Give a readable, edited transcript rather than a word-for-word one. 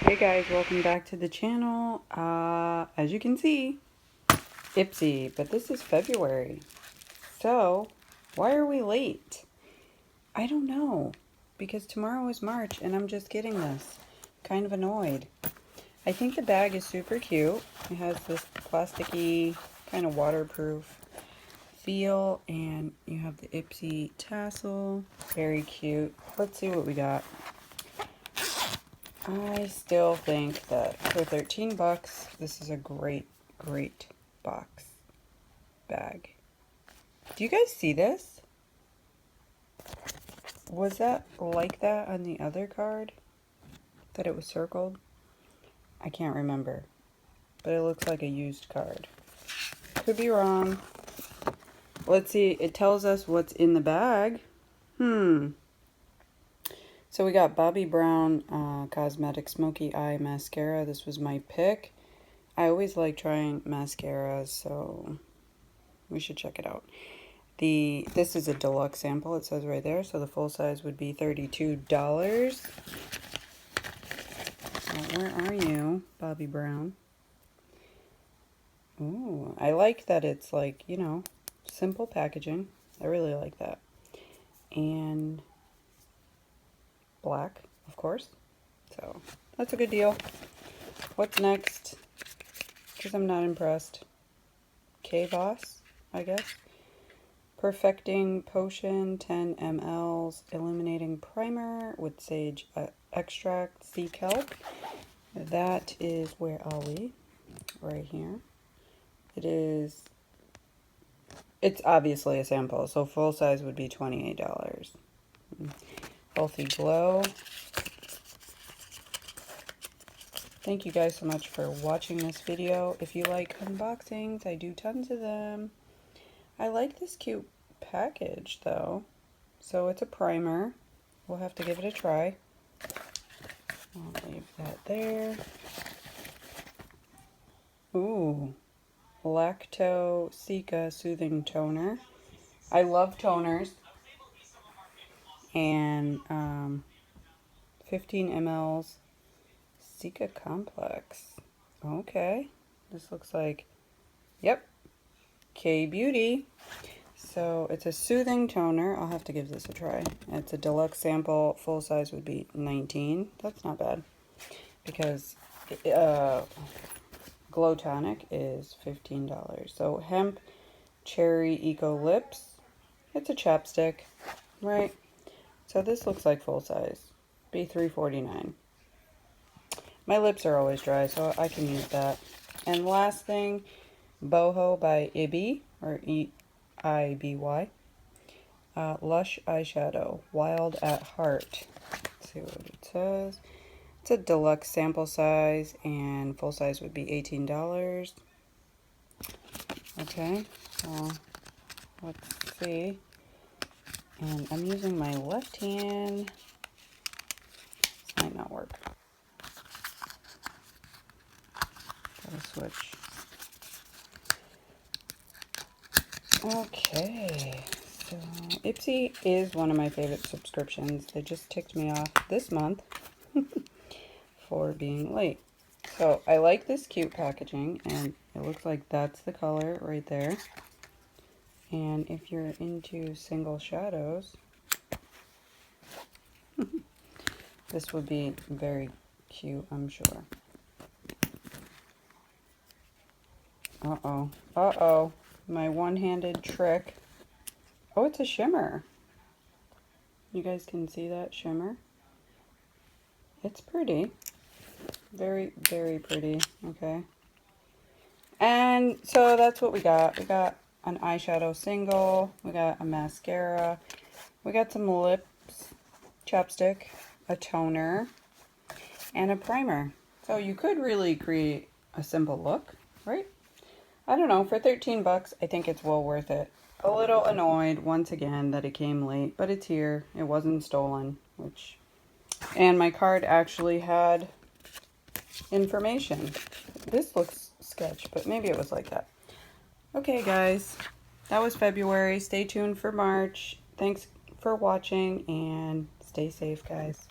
Hey guys, welcome back to the channel. As you can see, IPSY, but this is February. So, why are we late? I don't know, because tomorrow is March and I'm just getting this. Kind of annoyed. I think the bag is super cute. It has this plasticky, kind of waterproof feel, and you have the IPSY tassel. Very cute. Let's see what we got. I still think that for 13 bucks, this is a great box bag. Do you guys see this? Was that like that on the other card? That it was circled? I can't remember. But it looks like a used card. Could be wrong. Let's see. It tells us what's in the bag. So we got Bobbi Brown Cosmetic Smoky Eye Mascara. This was my pick. I always like trying mascaras, so we should check it out. This is a deluxe sample, it says right there, so the full size would be $32. So where are you, Bobbi Brown? Ooh, I like that it's like, you know, simple packaging. I really like that. And black, of course. So that's a good deal. What's next? Because I'm not impressed. K-Voss, I guess. Perfecting Potion, 10 mLs, Illuminating Primer with Sage Extract, Sea Kelp. That is, where are we? Right here. It's obviously a sample, so full size would be $28. Healthy Glow. Thank you guys so much for watching this video. If you like unboxings, I do tons of them. I like this cute package though. So it's a primer. We'll have to give it a try. I'll leave that there. Ooh, Lacto Cica Soothing Toner. I love toners. And 15 mLs Cica Complex. Okay. This looks like, yep, K-Beauty. So it's a soothing toner. I'll have to give this a try. It's a deluxe sample. Full size would be $19. That's not bad. Because Glow Tonic is $15. So Hemp Cherry Eco Lips. It's a chapstick, right? So this looks like full size. Be $3.49. My lips are always dry, so I can use that. And last thing, Boho by IPSY, or E-I-B-Y. Lush Eyeshadow, Wild at Heart. Let's see what it says. It's a deluxe sample size, and full size would be $18. Okay, so let's see. And I'm using my left hand. This might not work. Gotta switch. Okay, so IPSY is one of my favorite subscriptions. They just ticked me off this month for being late. So I like this cute packaging, and it looks like that's the color right there. And if you're into single shadows, this would be very cute, I'm sure. Uh-oh. Uh-oh. My one-handed trick. Oh, it's a shimmer. You guys can see that shimmer? It's pretty. Very, very pretty. Okay. And so that's what we got. We got an eyeshadow single. We got a mascara. We got some lips, chapstick, a toner, and a primer. So you could really create a simple look, right? I don't know, for 13 bucks, I think it's well worth it. A little annoyed, once again, that it came late, but it's here. It wasn't stolen, and my card actually had information. This looks sketch, but maybe it was like that. Okay, guys, that was February. Stay tuned for March. Thanks for watching, and stay safe, guys.